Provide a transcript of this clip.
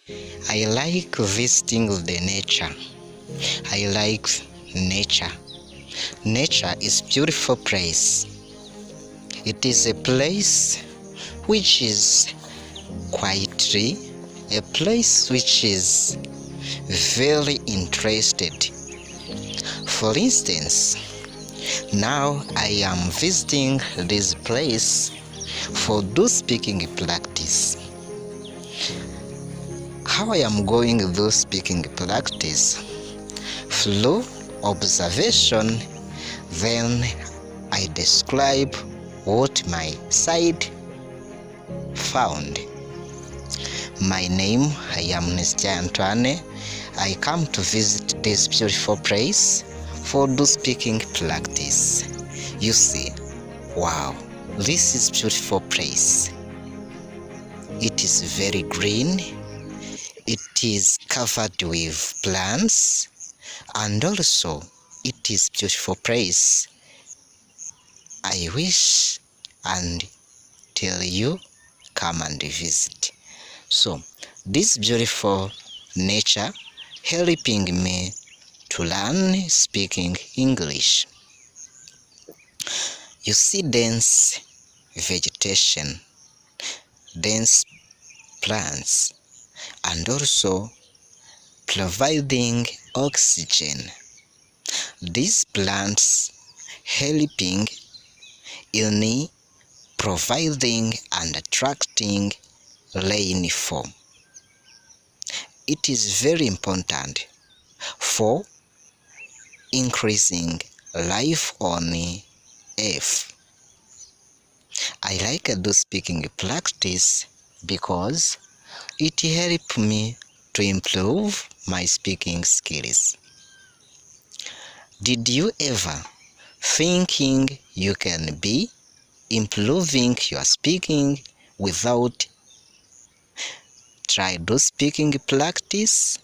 I like visiting the nature. I like nature. Nature is beautiful place. It is a place which is quietly, a place which is very interested. For instance, now I am visiting this place for do speaking practice. How I am going do speaking practice? Through observation, then I describe what my side found. My name, I am Mr. Antoine. I come to visit this beautiful place for do speaking practice. You see, wow, this is beautiful place. It is very green. It is covered with plants, and also it is beautiful place. I wish and tell you come and visit. So this beautiful nature helping me to learn speaking English. You see dense vegetation, dense plants, and also providing oxygen. These plants helping in providing and attracting rainfall. It is very important for increasing life on earth. I like do speaking practice because it helps me to improve my speaking skills. Did you ever thinking you can be improving your speaking without try do speaking practice?